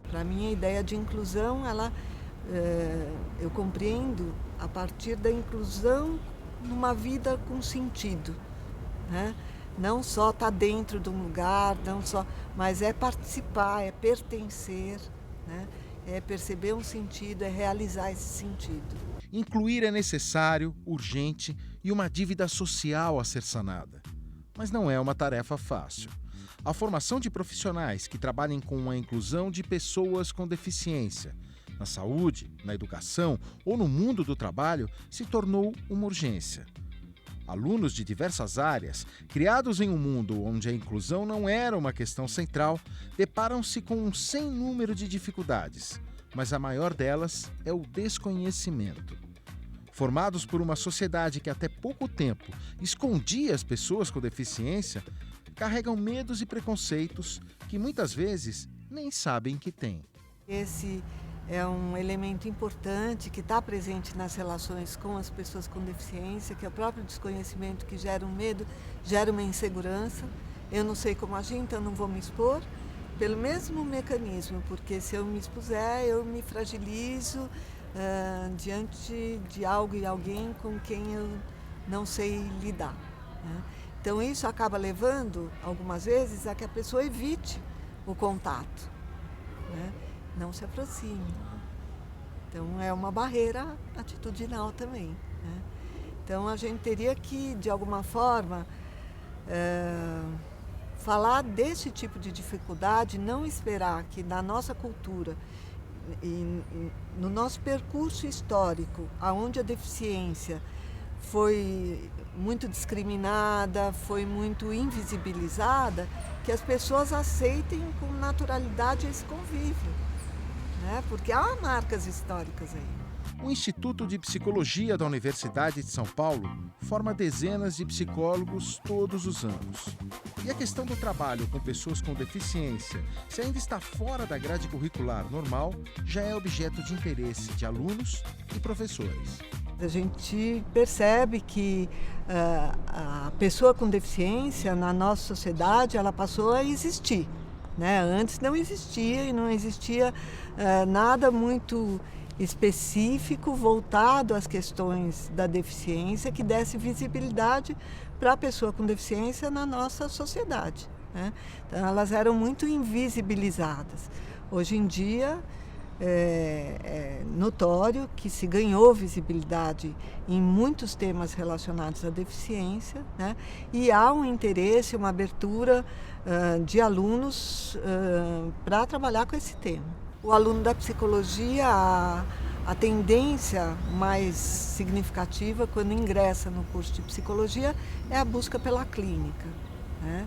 Para mim, a ideia de inclusão, eu compreendo a partir da inclusão numa vida com sentido, né? Não só estar dentro de um lugar, mas é participar, é pertencer, né? É perceber um sentido, é realizar esse sentido. Incluir é necessário, urgente e uma dívida social a ser sanada. Mas não é uma tarefa fácil. A formação de profissionais que trabalhem com a inclusão de pessoas com deficiência, na saúde, na educação ou no mundo do trabalho, se tornou uma urgência. Alunos de diversas áreas, criados em um mundo onde a inclusão não era uma questão central, deparam-se com um sem número de dificuldades, mas a maior delas é o desconhecimento. Formados por uma sociedade que até pouco tempo escondia as pessoas com deficiência, carregam medos e preconceitos que muitas vezes nem sabem que têm. Esse é um elemento importante que está presente nas relações com as pessoas com deficiência, que é o próprio desconhecimento que gera um medo, gera uma insegurança. Eu não sei como agir, então não vou me expor, pelo mesmo mecanismo, porque se eu me expuser, eu me fragilizo diante de algo e alguém com quem eu não sei lidar, né? Então isso acaba levando, algumas vezes, a que a pessoa evite o contato, né? Não se aproxime. Então é uma barreira atitudinal também, né? Então a gente teria que, de alguma forma, falar desse tipo de dificuldade, não esperar que na nossa cultura e no nosso percurso histórico, onde a deficiência foi muito discriminada, foi muito invisibilizada, que as pessoas aceitem com naturalidade esse convívio, né? Porque há marcas históricas aí. O Instituto de Psicologia da Universidade de São Paulo forma dezenas de psicólogos todos os anos. E a questão do trabalho com pessoas com deficiência, se ainda está fora da grade curricular normal, já é objeto de interesse de alunos e professores. A gente percebe que a pessoa com deficiência na nossa sociedade, ela passou a existir, né? Antes não existia e não existia nada muito específico voltado às questões da deficiência que desse visibilidade para a pessoa com deficiência na nossa sociedade, né? Então elas eram muito invisibilizadas. Hoje em dia é notório que se ganhou visibilidade em muitos temas relacionados à deficiência, né? E há um interesse, uma abertura de alunos para trabalhar com esse tema. O aluno da psicologia, a tendência mais significativa quando ingressa no curso de psicologia é a busca pela clínica, né?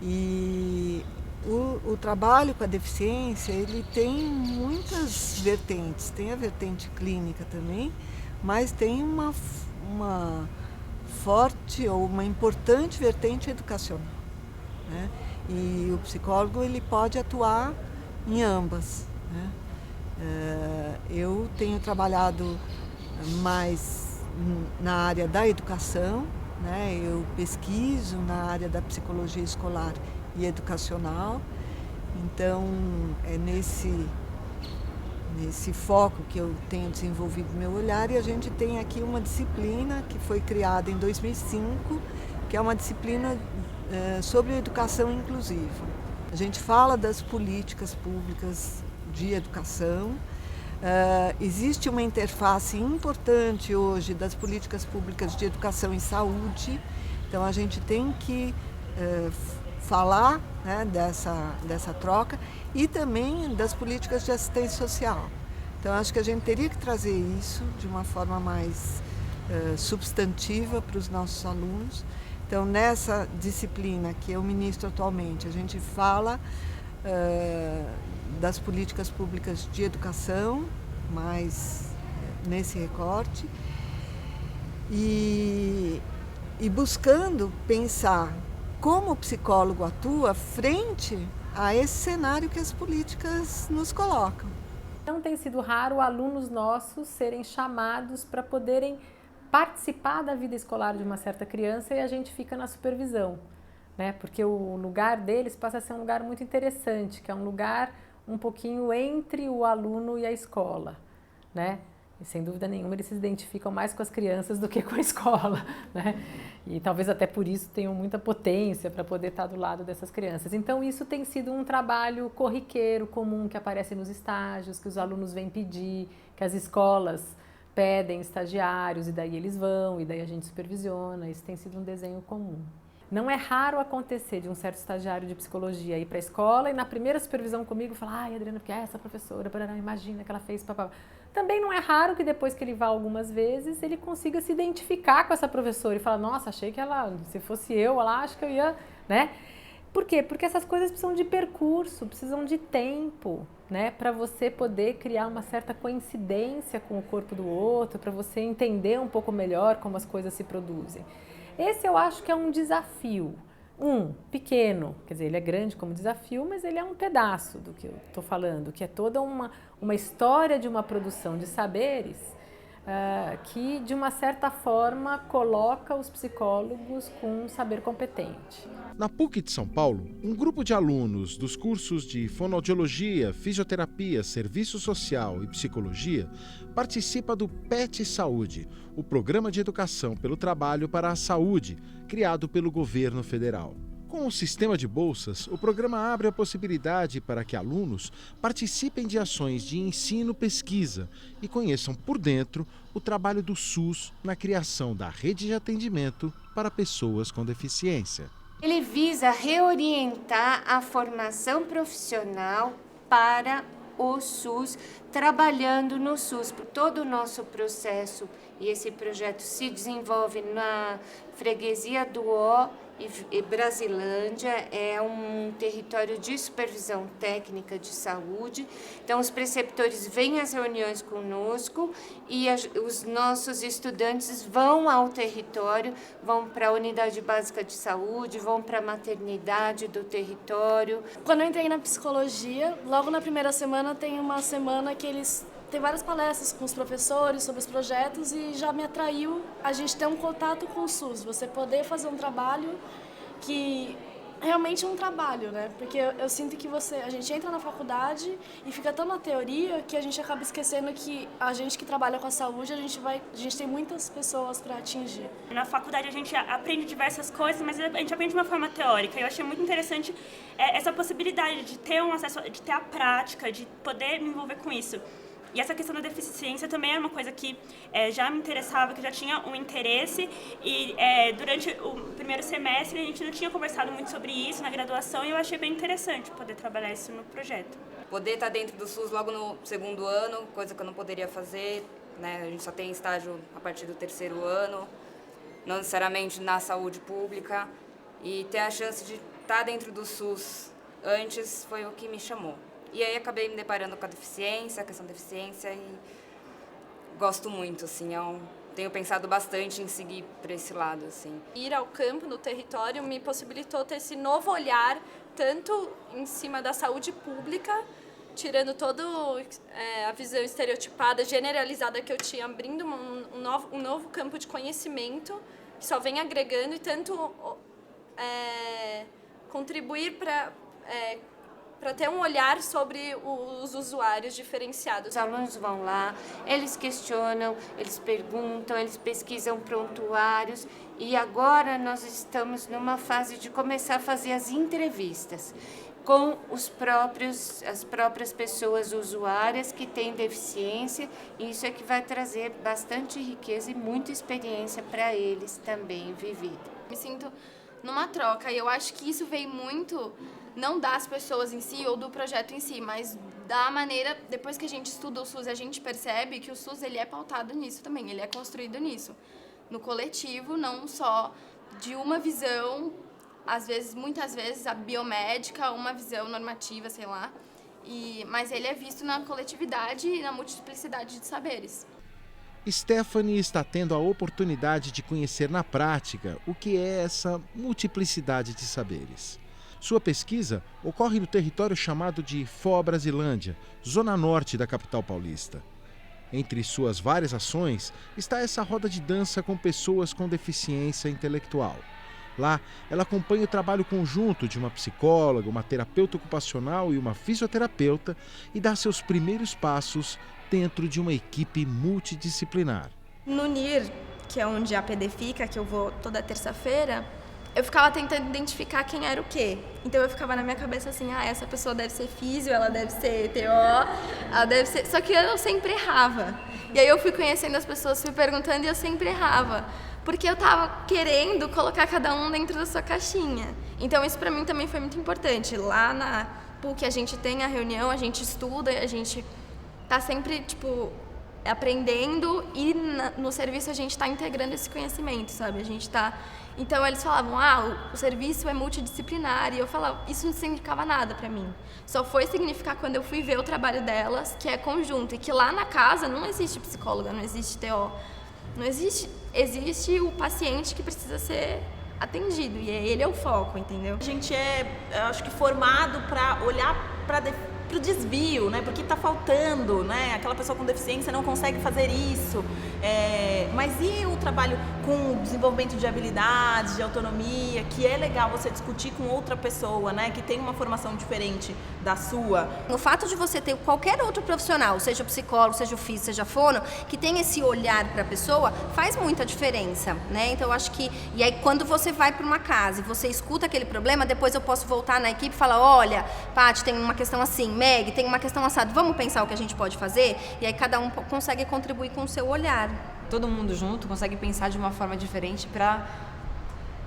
E o trabalho com a deficiência, ele tem muitas vertentes, tem a vertente clínica também, mas tem uma forte ou uma importante vertente educacional, né? E o psicólogo, ele pode atuar em ambas, né? Eu tenho trabalhado mais na área da educação, né? Eu pesquiso na área da psicologia escolar e educacional, então é nesse foco que eu tenho desenvolvido meu olhar, e a gente tem aqui uma disciplina que foi criada em 2005, que é uma disciplina sobre educação inclusiva. A gente fala das políticas públicas de educação. Existe uma interface importante hoje das políticas públicas de educação e saúde, então a gente tem que falar, né, dessa troca, e também das políticas de assistência social. Então acho que a gente teria que trazer isso de uma forma mais substantiva para os nossos alunos. Então, nessa disciplina que eu ministro atualmente, a gente fala das políticas públicas de educação, mais nesse recorte, e buscando pensar como o psicólogo atua frente a esse cenário que as políticas nos colocam. Não tem sido raro alunos nossos serem chamados para poderem participar da vida escolar de uma certa criança, e a gente fica na supervisão. né? Porque o lugar deles passa a ser um lugar muito interessante, que é um lugar um pouquinho entre o aluno e a escola, né? E sem dúvida nenhuma eles se identificam mais com as crianças do que com a escola, né? E talvez até por isso tenham muita potência para poder estar do lado dessas crianças. Então isso tem sido um trabalho corriqueiro, comum, que aparece nos estágios, que os alunos vêm pedir, que as escolas pedem estagiários e daí eles vão, e daí a gente supervisiona. Isso tem sido um desenho comum. Não é raro acontecer de um certo estagiário de psicologia ir para a escola e na primeira supervisão comigo falar: ai, Adriana, porque essa professora, imagina que ela fez papá. Também não é raro que depois que ele vá algumas vezes, ele consiga se identificar com essa professora e falar: nossa, achei que ela, se fosse eu, ela acha que eu ia, né? Por quê? Porque essas coisas precisam de percurso, precisam de tempo, né? Para você poder criar uma certa coincidência com o corpo do outro, para você entender um pouco melhor como as coisas se produzem. Esse eu acho que é um desafio, pequeno, quer dizer, ele é grande como desafio, mas ele é um pedaço do que eu estou falando, que é toda uma história de uma produção de saberes que, de uma certa forma, coloca os psicólogos com um saber competente. Na PUC de São Paulo, um grupo de alunos dos cursos de fonoaudiologia, fisioterapia, serviço social e psicologia participa do PET Saúde, o Programa de Educação pelo Trabalho para a Saúde, criado pelo governo federal. Com o sistema de bolsas, o programa abre a possibilidade para que alunos participem de ações de ensino-pesquisa e conheçam por dentro o trabalho do SUS na criação da rede de atendimento para pessoas com deficiência. Ele visa reorientar a formação profissional para o SUS, trabalhando no SUS. Todo o nosso processo e esse projeto se desenvolve na freguesia do Ó e Brasilândia, é um território de supervisão técnica de saúde. Então, os preceptores vêm às reuniões conosco e os nossos estudantes vão ao território, vão para a unidade básica de saúde, vão para a maternidade do território. Quando eu entrei na psicologia, logo na primeira semana tem uma semana que eles tem várias palestras com os professores sobre os projetos e já me atraiu a gente ter um contato com o SUS, você poder fazer um trabalho que realmente é um trabalho, né? Porque eu sinto que a gente entra na faculdade e fica tão na teoria que a gente acaba esquecendo que a gente que trabalha com a saúde, a gente tem muitas pessoas para atingir. Na faculdade a gente aprende diversas coisas, mas a gente aprende de uma forma teórica. Eu achei muito interessante essa possibilidade de ter um acesso, de ter a prática, de poder me envolver com isso. E essa questão da deficiência também era uma coisa que já me interessava, que já tinha um interesse. E durante o primeiro semestre a gente não tinha conversado muito sobre isso na graduação e eu achei bem interessante poder trabalhar isso no projeto. Poder estar dentro do SUS logo no segundo ano, coisa que eu não poderia fazer, né? A gente só tem estágio a partir do terceiro ano, não necessariamente na saúde pública. E ter a chance de estar dentro do SUS antes foi o que me chamou. E aí acabei me deparando com a questão da deficiência e gosto muito, assim, tenho pensado bastante em seguir por esse lado, assim. Ir ao campo, no território, me possibilitou ter esse novo olhar, tanto em cima da saúde pública, tirando toda a visão estereotipada, generalizada que eu tinha, abrindo um novo campo de conhecimento, que só vem agregando e tanto contribuir para ter um olhar sobre os usuários diferenciados. Os alunos vão lá, eles questionam, eles perguntam, eles pesquisam prontuários e agora nós estamos numa fase de começar a fazer as entrevistas com as próprias pessoas usuárias que têm deficiência, e isso é que vai trazer bastante riqueza e muita experiência para eles também vivida. Me sinto numa troca e eu acho que isso veio muito não das pessoas em si ou do projeto em si, mas da maneira, depois que a gente estuda o SUS, a gente percebe que o SUS ele é pautado nisso também, ele é construído nisso, no coletivo, não só de uma visão, muitas vezes a biomédica, uma visão normativa, sei lá, mas ele é visto na coletividade e na multiplicidade de saberes. Stephanie está tendo a oportunidade de conhecer na prática o que é essa multiplicidade de saberes. Sua pesquisa ocorre no território chamado de Foz Brasilândia, zona norte da capital paulista. Entre suas várias ações está essa roda de dança com pessoas com deficiência intelectual. Lá, ela acompanha o trabalho conjunto de uma psicóloga, uma terapeuta ocupacional e uma fisioterapeuta e dá seus primeiros passos dentro de uma equipe multidisciplinar. No NIR, que é onde a PD fica, que eu vou toda terça-feira, eu ficava tentando identificar quem era o quê. Então eu ficava na minha cabeça assim, essa pessoa deve ser físio, ela deve ser TO, ela deve ser... Só que eu sempre errava. E aí eu fui conhecendo as pessoas, fui perguntando e eu sempre errava. Porque eu tava querendo colocar cada um dentro da sua caixinha. Então isso pra mim também foi muito importante. Lá na PUC a gente tem a reunião, a gente estuda, a gente tá sempre, aprendendo e no serviço a gente tá integrando esse conhecimento, sabe? A gente tá... Então eles falavam, o serviço é multidisciplinar, e eu falava, isso não significava nada pra mim. Só foi significar quando eu fui ver o trabalho delas, que é conjunto, e que lá na casa não existe psicóloga, não existe TO, não existe, existe o paciente que precisa ser atendido, e ele é o foco, entendeu? A gente acho que formado para olhar para o desvio, né? Porque está faltando, né? Aquela pessoa com deficiência não consegue fazer isso. Mas e o trabalho com desenvolvimento de habilidades, de autonomia, que é legal você discutir com outra pessoa, né? Que tem uma formação diferente da sua. O fato de você ter qualquer outro profissional, seja o psicólogo, seja o físico, seja fono, que tem esse olhar para a pessoa, faz muita diferença, né? Então eu acho que... E aí quando você vai para uma casa e você escuta aquele problema, depois eu posso voltar na equipe e falar, olha, Paty, tem uma questão assim, Meg, tem uma questão assada, vamos pensar o que a gente pode fazer? E aí cada um consegue contribuir com o seu olhar. Todo mundo junto consegue pensar de uma forma diferente para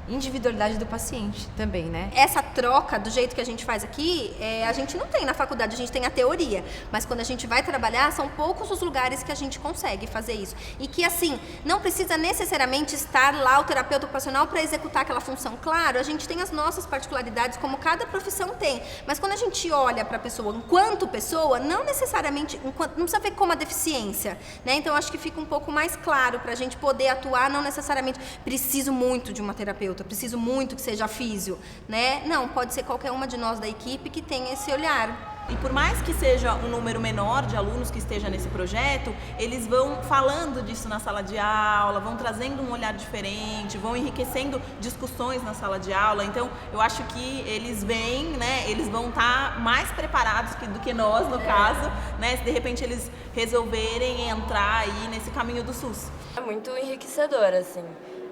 individualidade do paciente também, né? Essa troca, do jeito que a gente faz aqui, a gente não tem na faculdade, a gente tem a teoria. Mas quando a gente vai trabalhar, são poucos os lugares que a gente consegue fazer isso. E que, assim, não precisa necessariamente estar lá o terapeuta ocupacional para executar aquela função. Claro, a gente tem as nossas particularidades, como cada profissão tem. Mas quando a gente olha para a pessoa enquanto pessoa, não necessariamente, não precisa ver como a deficiência, né? Então, acho que fica um pouco mais claro para a gente poder atuar, não necessariamente preciso muito de uma terapeuta, eu preciso muito que seja físio, né? Não, pode ser qualquer uma de nós da equipe que tenha esse olhar. E por mais que seja um número menor de alunos que esteja nesse projeto, eles vão falando disso na sala de aula, vão trazendo um olhar diferente, vão enriquecendo discussões na sala de aula. Então, eu acho que eles vêm, né? Eles vão estar mais preparados do que nós, no caso, né? Se de repente eles resolverem entrar aí nesse caminho do SUS. É muito enriquecedor, assim.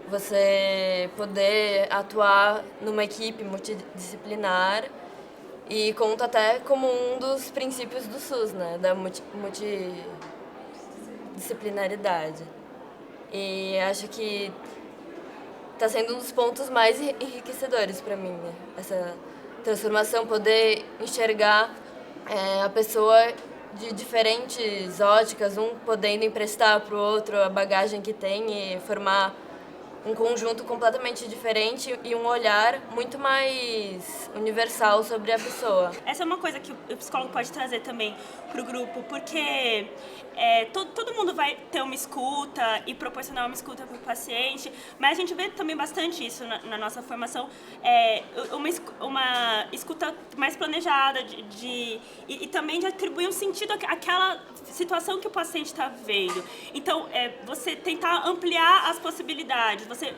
Você poder atuar numa equipe multidisciplinar e conta até como um dos princípios do SUS, né? Da multidisciplinaridade. E acho que está sendo um dos pontos mais enriquecedores para mim, né? Essa transformação, poder enxergar a pessoa de diferentes óticas, um podendo emprestar para o outro a bagagem que tem e formar um conjunto completamente diferente e um olhar muito mais universal sobre a pessoa. Essa é uma coisa que o psicólogo pode trazer também para o grupo, porque todo mundo vai ter uma escuta e proporcionar uma escuta para o paciente, mas a gente vê também bastante isso na nossa formação, uma escuta mais planejada e também de atribuir um sentido àquela situação que o paciente está vivendo. Então, você tentar ampliar as possibilidades, você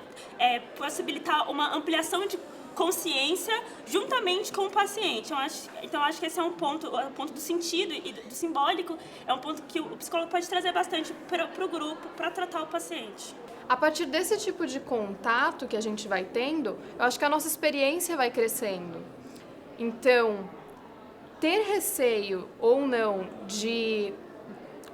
possibilitar uma ampliação de consciência juntamente com o paciente. Então, acho que esse é o ponto do sentido e do simbólico, é um ponto que o psicólogo pode trazer bastante para o grupo, para tratar o paciente. A partir desse tipo de contato que a gente vai tendo, eu acho que a nossa experiência vai crescendo. Então, ter receio ou não de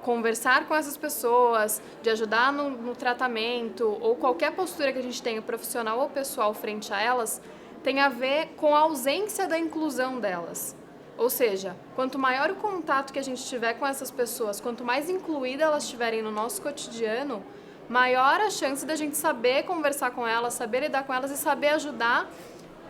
conversar com essas pessoas, de ajudar no tratamento ou qualquer postura que a gente tenha, profissional ou pessoal, frente a elas, tem a ver com a ausência da inclusão delas. Ou seja, quanto maior o contato que a gente tiver com essas pessoas, quanto mais incluídas elas estiverem no nosso cotidiano, maior a chance da gente saber conversar com elas, saber lidar com elas e saber ajudar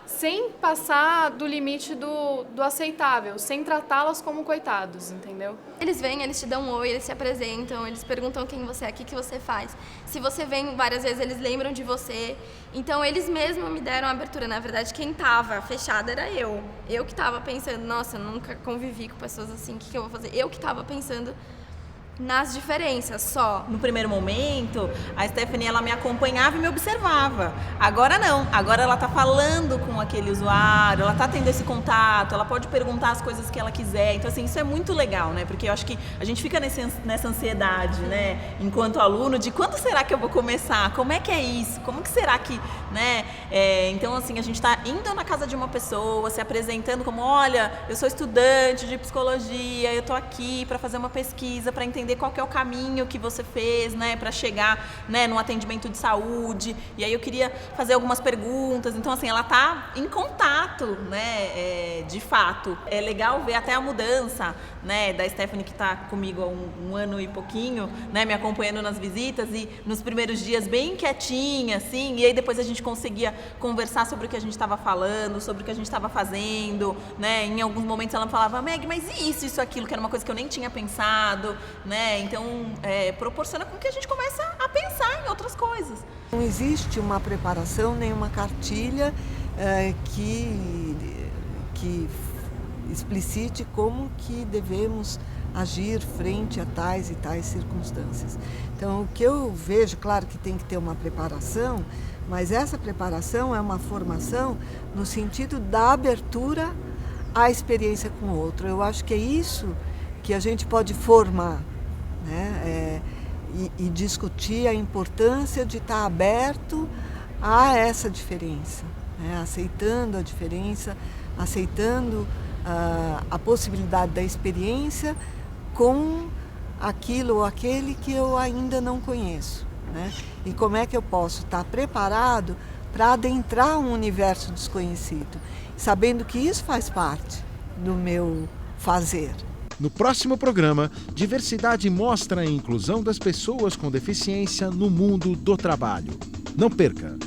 sem passar do limite do aceitável, sem tratá-las como coitados, entendeu? Eles vêm, eles te dão um oi, eles se apresentam, eles perguntam quem você é, o que você faz. Se você vem várias vezes, eles lembram de você. Então, eles mesmos me deram a abertura. Na verdade, quem estava fechada era eu. Eu que estava pensando, nossa, eu nunca convivi com pessoas assim, o que eu vou fazer? Eu que estava pensando nas diferenças só. No primeiro momento, a Stephanie, ela me acompanhava e me observava. Agora não, agora ela tá falando com aquele usuário, ela tá tendo esse contato, ela pode perguntar as coisas que ela quiser. Então, assim, isso é muito legal, né? Porque eu acho que a gente fica nessa ansiedade, né? Enquanto aluno, de quando será que eu vou começar? Como é que é isso? Como que será que, né? Então, assim, a gente tá indo na casa de uma pessoa, se apresentando como, olha, eu sou estudante de psicologia, eu tô aqui para fazer uma pesquisa, para entender qual que é o caminho que você fez, né, para chegar, né, no atendimento de saúde. E aí eu queria fazer algumas perguntas. Então, assim, ela tá em contato, né, de fato. É legal ver até a mudança, né, da Stephanie, que tá comigo há um ano e pouquinho, né, me acompanhando nas visitas, e nos primeiros dias bem quietinha, assim, e aí depois a gente conseguia conversar sobre o que a gente estava falando, sobre o que a gente estava fazendo, né. Em alguns momentos ela falava, Meg, mas e isso, aquilo, que era uma coisa que eu nem tinha pensado, né? Então, proporciona com que a gente comece a pensar em outras coisas. Não existe uma preparação, nem uma cartilha que explicite como que devemos agir frente a tais e tais circunstâncias. Então, o que eu vejo, claro que tem que ter uma preparação, mas essa preparação é uma formação no sentido da abertura à experiência com o outro. Eu acho que é isso que a gente pode formar, né? E discutir a importância de estar aberto a essa diferença, né? Aceitando a diferença, aceitando a possibilidade da experiência com aquilo ou aquele que eu ainda não conheço, né? E como é que eu posso estar preparado para adentrar um universo desconhecido, sabendo que isso faz parte do meu fazer. No próximo programa, Diversidade mostra a inclusão das pessoas com deficiência no mundo do trabalho. Não perca!